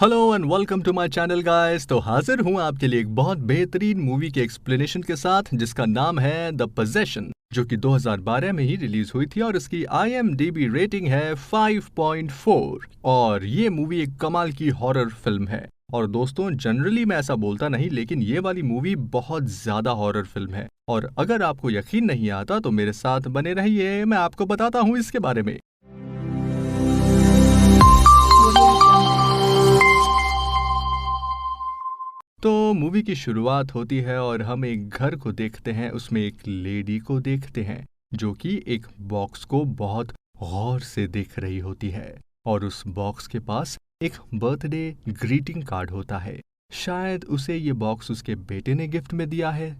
Hello and welcome to my channel guys. तो हाजिर हूँ आपके लिए एक बहुत बेहतरीन मूवी के एक्सप्लेनेशन के साथ जिसका नाम है द पोजेशन, जो कि 2012 में ही रिलीज हुई थी और इसकी IMDb रेटिंग है 5.4। और ये मूवी एक कमाल की हॉरर फिल्म है। और दोस्तों, जनरली मैं ऐसा बोलता नहीं, लेकिन ये वाली मूवी बहुत ज्यादा हॉरर फिल्म है। और अगर आपको यकीन नहीं आता तो मेरे साथ बने रहिए, मैं आपको बताता हूँ इसके बारे में। तो मूवी की शुरुआत होती है और हम एक घर को देखते हैं। उसमें एक लेडी को देखते हैं जो कि एक बॉक्स को बहुत गौर से देख रही होती है। और उस बॉक्स के पास एक बर्थडे ग्रीटिंग कार्ड होता है। शायद उसे ये बॉक्स उसके बेटे ने गिफ्ट में दिया है।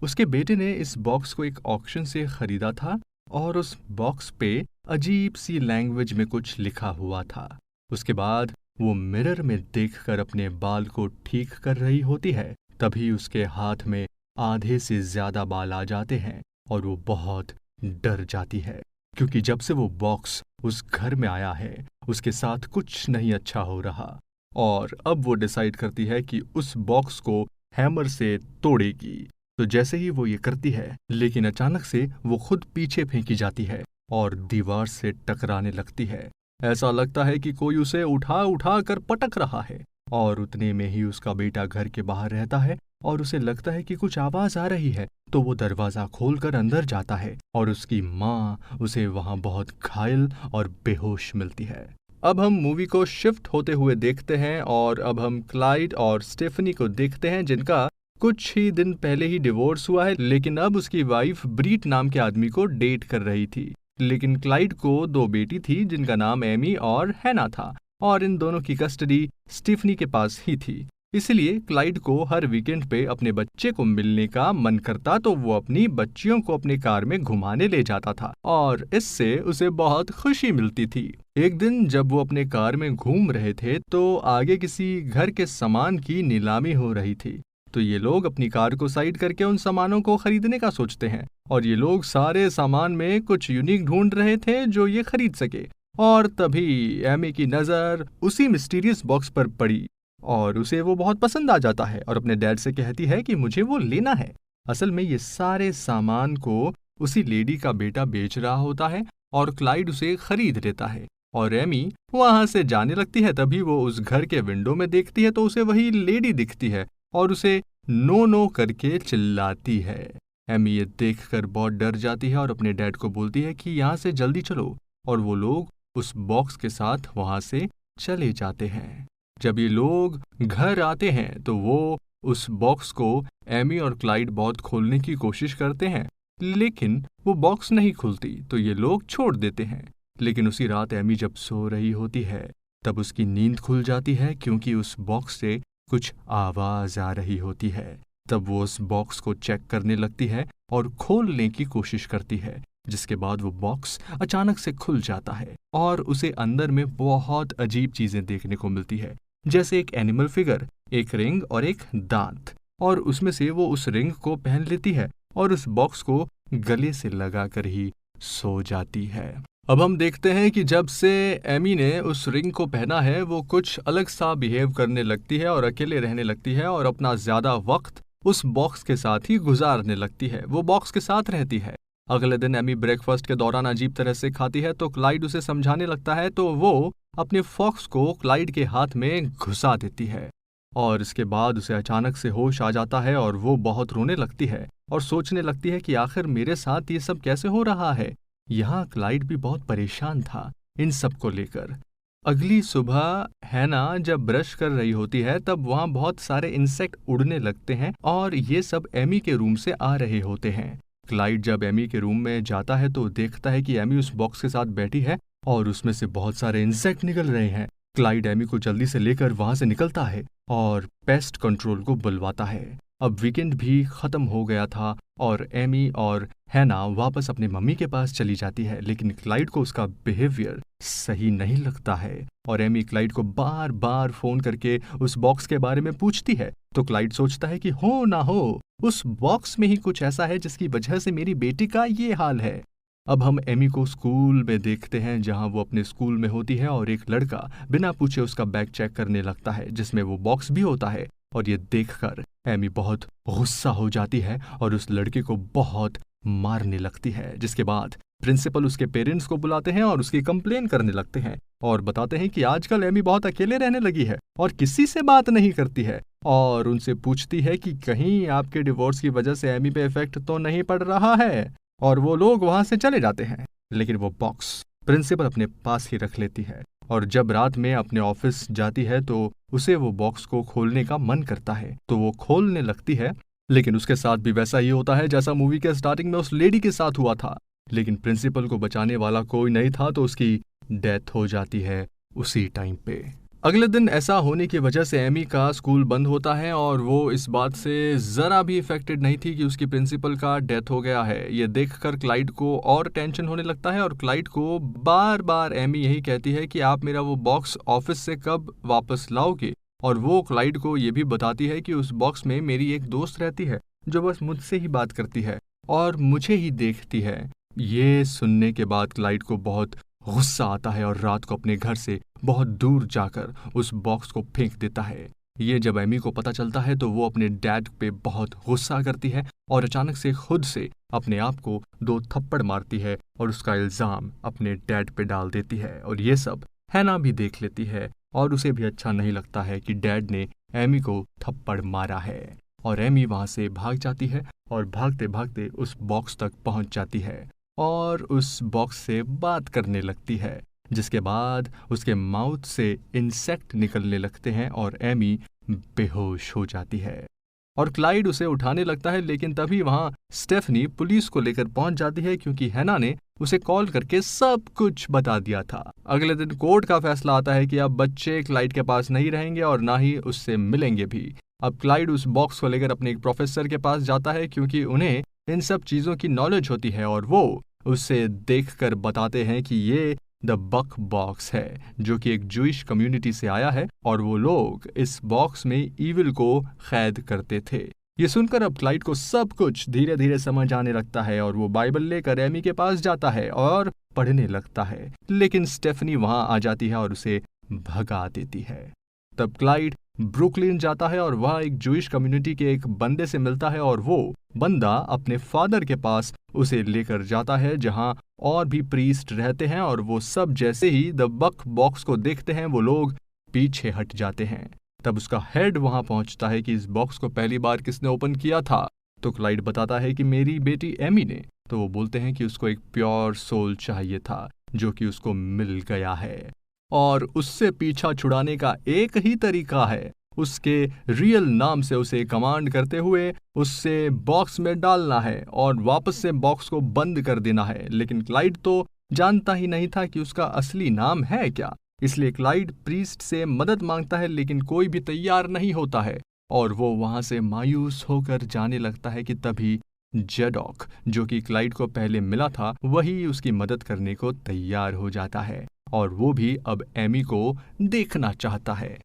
उसके बेटे ने इस बॉक्स को एक ऑक्शन से खरीदा था और उस बॉक्स पे अजीब सी लैंग्वेज में कुछ लिखा हुआ था। उसके बाद वो मिरर में देखकर अपने बाल को ठीक कर रही होती है। तभी उसके हाथ में आधे से ज्यादा बाल आ जाते हैं और वो बहुत डर जाती है, क्योंकि जब से वो बॉक्स उस घर में आया है उसके साथ कुछ नहीं अच्छा हो रहा। और अब वो डिसाइड करती है कि उस बॉक्स को हैमर से तोड़ेगी। तो जैसे ही वो ये करती है, लेकिन अचानक से वो खुद पीछे फेंकी जाती है और दीवार से टकराने लगती है। ऐसा लगता है कि कोई उसे उठा उठा कर पटक रहा है। और उतने में ही उसका बेटा घर के बाहर रहता है और उसे लगता है कि कुछ आवाज आ रही है। तो वो दरवाजा खोलकर अंदर जाता है और उसकी माँ उसे वहां बहुत घायल और बेहोश मिलती है। अब हम मूवी को शिफ्ट होते हुए देखते हैं और अब हम क्लाइड और स्टेफनी को देखते हैं, जिनका कुछ ही दिन पहले ही डिवोर्स हुआ है, लेकिन अब उसकी वाइफ ब्रीट नाम के आदमी को डेट कर रही थी। लेकिन क्लाइड को दो बेटी थी जिनका नाम एमी और हैना था, और इन दोनों की कस्टडी स्टीफनी के पास ही थी। इसलिए क्लाइड को हर वीकेंड पे अपने बच्चे को मिलने का मन करता, तो वो अपनी बच्चियों को अपने कार में घुमाने ले जाता था और इससे उसे बहुत खुशी मिलती थी। एक दिन जब वो अपने कार में घूम रहे थे तो आगे किसी घर के सामान की नीलामी हो रही थी। तो ये लोग अपनी कार को साइड करके उन सामानों को खरीदने का सोचते हैं। और ये लोग सारे सामान में कुछ यूनिक ढूंढ रहे थे जो ये खरीद सके। और तभी एमी की नजर उसी मिस्टीरियस बॉक्स पर पड़ी और उसे वो बहुत पसंद आ जाता है और अपने डैड से कहती है कि मुझे वो लेना है। असल में ये सारे सामान को उसी लेडी का बेटा बेच रहा होता है और क्लाइड उसे खरीद लेता है। और एमी वहां से जाने लगती है। तभी वो उस घर के विंडो में देखती है तो उसे वही लेडी दिखती है और उसे नो नो करके चिल्लाती है। एमी ये देखकर बहुत डर जाती है और अपने डैड को बोलती है कि यहाँ से जल्दी चलो। और वो लोग उस बॉक्स के साथ वहां से चले जाते हैं। जब ये लोग घर आते हैं तो वो उस बॉक्स को एमी और क्लाइड बहुत खोलने की कोशिश करते हैं, लेकिन वो बॉक्स नहीं खुलती। तो ये लोग छोड़ देते हैं। लेकिन उसी रात एमी जब सो रही होती है तब उसकी नींद खुल जाती है, क्योंकि उस बॉक्स से कुछ आवाज आ रही होती है। तब वो उस बॉक्स को चेक करने लगती है और खोलने की कोशिश करती है, जिसके बाद वो बॉक्स अचानक से खुल जाता है और उसे अंदर में बहुत अजीब चीजें देखने को मिलती है, जैसे एक एनिमल फिगर, एक रिंग और एक दांत। और उसमें से वो उस रिंग को पहन लेती है और उस बॉक्स को गले से लगाकर ही सो जाती है। अब हम देखते हैं कि जब से एमी ने उस रिंग को पहना है वो कुछ अलग सा बिहेव करने लगती है और अकेले रहने लगती है और अपना ज्यादा वक्त उस बॉक्स के साथ ही गुजारने लगती है। वो बॉक्स के साथ रहती है। अगले दिन एमी ब्रेकफास्ट के दौरान अजीब तरह से खाती है तो क्लाइड उसे समझाने लगता है, तो वो अपने फॉक्स को क्लाइड के हाथ में घुसा देती है। और इसके बाद उसे अचानक से होश आ जाता है और वो बहुत रोने लगती है और सोचने लगती है कि आखिर मेरे साथ ये सब कैसे हो रहा है। यहाँ क्लाइड भी बहुत परेशान था इन सब को लेकर। अगली सुबह हैना जब ब्रश कर रही होती है तब वहाँ बहुत सारे इंसेक्ट उड़ने लगते हैं और ये सब एमी के रूम से आ रहे होते हैं। क्लाइड जब एमी के रूम में जाता है तो देखता है कि एमी उस बॉक्स के साथ बैठी है और उसमें से बहुत सारे इंसेक्ट निकल रहे हैं। क्लाइड एमी को जल्दी से लेकर वहां से निकलता है और पेस्ट कंट्रोल को बुलवाता है। अब वीकेंड भी खत्म हो गया था और एमी और हैना वापस अपनी मम्मी के पास चली जाती है, लेकिन क्लाइड को उसका बिहेवियर सही नहीं लगता है और एमी क्लाइड को बार बार फोन करके उस बॉक्स के बारे में पूछती है। तो क्लाइड सोचता है कि हो ना हो उस बॉक्स में ही कुछ ऐसा है जिसकी वजह से मेरी बेटी का ये हाल है। अब हम एमी को स्कूल में देखते हैं जहां वो अपने स्कूल में होती है और एक लड़का बिना पूछे उसका बैग चेक करने लगता है जिसमें वो बॉक्स भी होता है। और ये देखकर एमी बहुत गुस्सा हो जाती है और उस लड़के को बहुत मारने लगती है। जिसके बाद प्रिंसिपल उसके पेरेंट्स को बुलाते हैं और उसकी कंप्लेन करने लगते हैं और बताते हैं कि आजकल एमी बहुत अकेले रहने लगी है और किसी से बात नहीं करती है, और उनसे पूछती है कि कहीं आपके डिवोर्स की वजह से एमी पे इफेक्ट तो नहीं पड़ रहा है, और वो लोग वहां से चले जाते हैं। लेकिन वो बॉक्स प्रिंसिपल अपने पास ही रख लेती है और जब रात में अपने ऑफिस जाती है तो उसे वो बॉक्स को खोलने का मन करता है, तो वो खोलने लगती है। लेकिन उसके साथ भी वैसा ही होता है जैसा मूवी के स्टार्टिंग में उस लेडी के साथ हुआ था। लेकिन प्रिंसिपल को बचाने वाला कोई नहीं था, तो उसकी डेथ हो जाती है उसी टाइम पे। अगले दिन ऐसा होने की वजह से एमी का स्कूल बंद होता है और वो इस बात से ज़रा भी इफेक्टेड नहीं थी कि उसकी प्रिंसिपल का डेथ हो गया है। ये देखकर क्लाइड को और टेंशन होने लगता है और क्लाइड को बार बार एमी यही कहती है कि आप मेरा वो बॉक्स ऑफिस से कब वापस लाओगे, और वो क्लाइड को ये भी बताती है कि उस बॉक्स में मेरी एक दोस्त रहती है जो बस मुझसे ही बात करती है और मुझे ही देखती है। ये सुनने के बाद क्लाइड को बहुत गुस्सा आता है और रात को अपने घर से बहुत दूर जाकर उस बॉक्स को फेंक देता है। ये जब एमी को पता चलता है तो वो अपने डैड पे बहुत गुस्सा करती है और अचानक से खुद से अपने आप को 2 थप्पड़ मारती है और उसका इल्जाम अपने डैड पे डाल देती है। और ये सब हैना भी देख लेती है और उसे भी अच्छा नहीं लगता है कि डैड ने एमी को थप्पड़ मारा है। और एमी वहां से भाग जाती है और भागते भागते उस बॉक्स तक पहुंच जाती है और उस बॉक्स से बात करने लगती है, जिसके बाद उसके माउथ से इंसेक्ट निकलने लगते हैं और एमी बेहोश हो जाती है। और क्लाइड उसे उठाने लगता है, लेकिन तभी वहां स्टेफनी पुलिस को लेकर पहुंच जाती है क्योंकि हैना ने उसे कॉल करके सब कुछ बता दिया था। अगले दिन कोर्ट का फैसला आता है कि अब बच्चे क्लाइड के पास नहीं रहेंगे और ना ही उससे मिलेंगे भी। अब क्लाइड उस बॉक्स को लेकर अपने एक प्रोफेसर के पास जाता है क्योंकि उन्हें इन सब चीजों की नॉलेज होती है और वो उसे देखकर बताते हैं कि ये द बक बॉक्स है जो कि एक जूइश कम्युनिटी से आया है और वो लोग इस बॉक्स में ईविल को कैद करते थे। ये सुनकर अब क्लाइड को सब कुछ धीरे धीरे समझ आने लगता है और वो बाइबल लेकर एमी के पास जाता है और पढ़ने लगता है। लेकिन स्टेफनी वहां आ जाती है और उसे भगा देती है। तब क्लाइड ब्रुकलिन जाता है और वह एक जूइश कम्युनिटी के एक बंदे से मिलता है और वो बंदा अपने फादर के पास उसे लेकर जाता है जहां और भी प्रीस्ट रहते हैं और वो सब जैसे ही द बक बॉक्स को देखते हैं वो लोग पीछे हट जाते हैं। तब उसका हेड वहां पहुंचता है कि इस बॉक्स को पहली बार किसने ओपन किया था। तो क्लाइड बताता है कि मेरी बेटी एमी ने। तो वो बोलते हैं कि उसको एक प्योर सोल चाहिए था जो कि उसको मिल गया है और उससे पीछा छुड़ाने का एक ही तरीका है, उसके रियल नाम से उसे कमांड करते हुए उससे बॉक्स में डालना है और वापस से बॉक्स को बंद कर देना है। लेकिन क्लाइड तो जानता ही नहीं था कि उसका असली नाम है क्या, इसलिए क्लाइड प्रीस्ट से मदद मांगता है लेकिन कोई भी तैयार नहीं होता है और वो वहां से मायूस होकर जाने लगता है कि तभी जेडॉक जो कि क्लाइड को पहले मिला था वही उसकी मदद करने को तैयार हो जाता है और वो भी अब एमी को देखना चाहता है।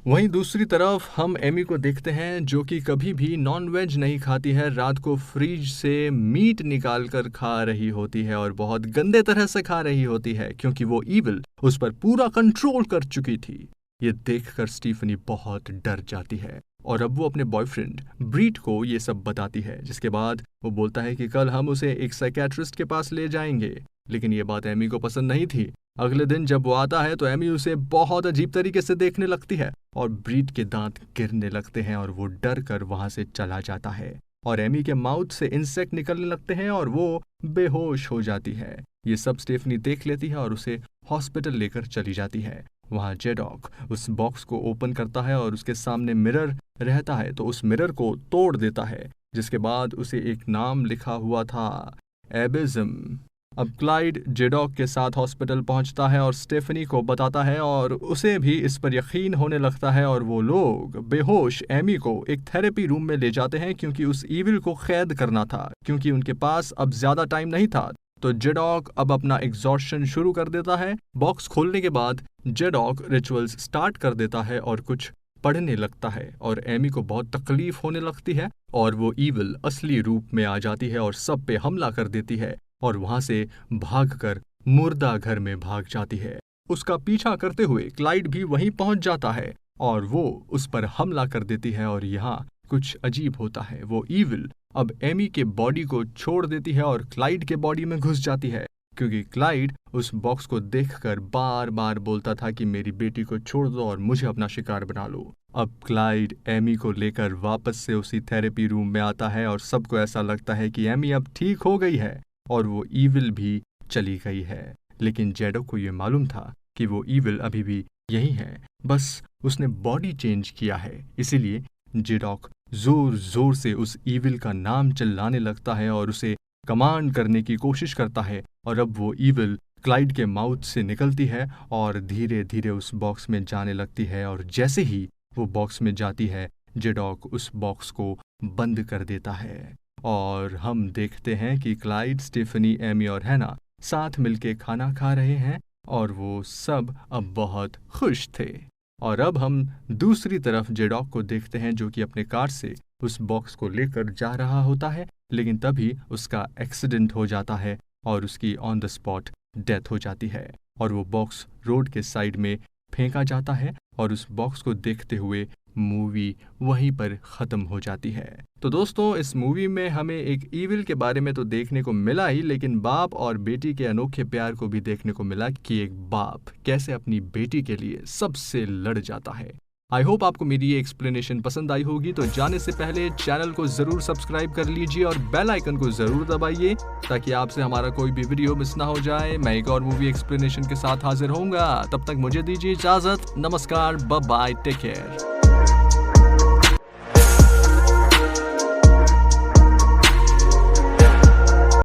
वहीं दूसरी तरफ हम एमी को देखते हैं जो कि कभी भी नॉन वेज नहीं खाती है। रात को फ्रिज से मीट निकाल कर खा रही होती है और बहुत गंदे तरह से खा रही होती है क्योंकि वो ईविल उस पर पूरा कंट्रोल कर चुकी थी। ये देखकर स्टीफनी बहुत डर जाती है और अब वो अपने बॉयफ्रेंड ब्रीट को ये सब बताती है, जिसके बाद वो बोलता है कि कल हम उसे एक साइकियाट्रिस्ट के पास ले जाएंगे। लेकिन ये बात एमी को पसंद नहीं थी। अगले दिन जब वो आता है तो एमी उसे बहुत अजीब तरीके से देखने लगती है और ब्रीट के दांत गिरने लगते हैं और वो डर कर वहां से चला जाता है और एमी के माउथ से इंसेक्ट निकलने लगते हैं और वो बेहोश हो जाती है। ये सब स्टेफनी देख लेती है और उसे हॉस्पिटल लेकर चली जाती है। वहां जेडॉक उस बॉक्स को ओपन करता है और उसके सामने मिरर रहता है तो उस मिरर को तोड़ देता है, जिसके बाद उसे एक नाम लिखा हुआ था, एबिज्म। अब क्लाइड जेडॉक के साथ हॉस्पिटल पहुंचता है और स्टेफनी को बताता है और उसे भी इस पर यकीन होने लगता है और वो लोग बेहोश एमी को एक थेरेपी रूम में ले जाते हैं क्योंकि उस ईविल को कैद करना था। क्योंकि उनके पास अब ज्यादा टाइम नहीं था तो जेडॉक अब अपना एग्जॉर्शन शुरू कर देता है। बॉक्स खोलने के बाद जेडॉक रिचुअल्स स्टार्ट कर देता है और कुछ पढ़ने लगता है और एमी को बहुत तकलीफ होने लगती है और वो ईविल असली रूप में आ जाती है और सब पे हमला कर देती है। और वहां से भागकर मुर्दा घर में भाग जाती है। उसका पीछा करते हुए क्लाइड भी वहीं पहुंच जाता है और वो उस पर हमला कर देती है। और यहाँ कुछ अजीब होता है, वो ईविल अब एमी के बॉडी को छोड़ देती है और क्लाइड के बॉडी में घुस जाती है, क्योंकि क्लाइड उस बॉक्स को देखकर बार बार बोलता था कि मेरी बेटी को छोड़ दो और मुझे अपना शिकार बना लो। अब क्लाइड एमी को लेकर वापस से उसी थेरेपी रूम में आता है और सबको ऐसा लगता है कि एमी अब ठीक हो गई है और वो ईविल भी चली गई है। लेकिन जैडो को ये मालूम था कि वो ईविल अभी भी यही है, बस उसने बॉडी चेंज किया है। इसीलिए जेडॉक जोर जोर से उस ईविल का नाम चिल्लाने लगता है और उसे कमांड करने की कोशिश करता है। और अब वो ईविल क्लाइड के माउथ से निकलती है और धीरे धीरे उस बॉक्स में जाने लगती है। और जैसे ही वो बॉक्स में जाती है, जेडॉक उस बॉक्स को बंद कर देता है और हम देखते हैं कि क्लाइड, स्टेफनी, एमी और हैना साथ मिलके खाना खा रहे हैं और वो सब अब बहुत खुश थे। और अब हम दूसरी तरफ जेडॉक को देखते हैं, जो कि अपने कार से उस बॉक्स को लेकर जा रहा होता है, लेकिन तभी उसका एक्सीडेंट हो जाता है और उसकी ऑन द स्पॉट डेथ हो जाती है और वो बॉक्स रोड के साइड में फेंका जाता है और उस बॉक्स को देखते हुए मूवी वहीं पर ख़त्म हो जाती है। तो दोस्तों, इस मूवी में हमें एक ईविल के बारे में तो देखने को मिला ही, लेकिन बाप और बेटी के अनोखे प्यार को भी देखने को मिला कि एक बाप कैसे अपनी बेटी के लिए सबसे लड़ जाता है। आई होप आपको मेरी ये एक्सप्लेनेशन पसंद आई होगी। तो जाने से पहले चैनल को ज़रूर सब्सक्राइब कर लीजिए और बेल आइकन को ज़रूर दबाइए ताकि आपसे हमारा कोई भी वीडियो मिस ना हो जाए। मैं एक और मूवी एक्सप्लेनेशन के साथ हाजिर होऊंगा। तब तक मुझे दीजिए इजाज़त। नमस्कार, बाय बाय, टेक केयर।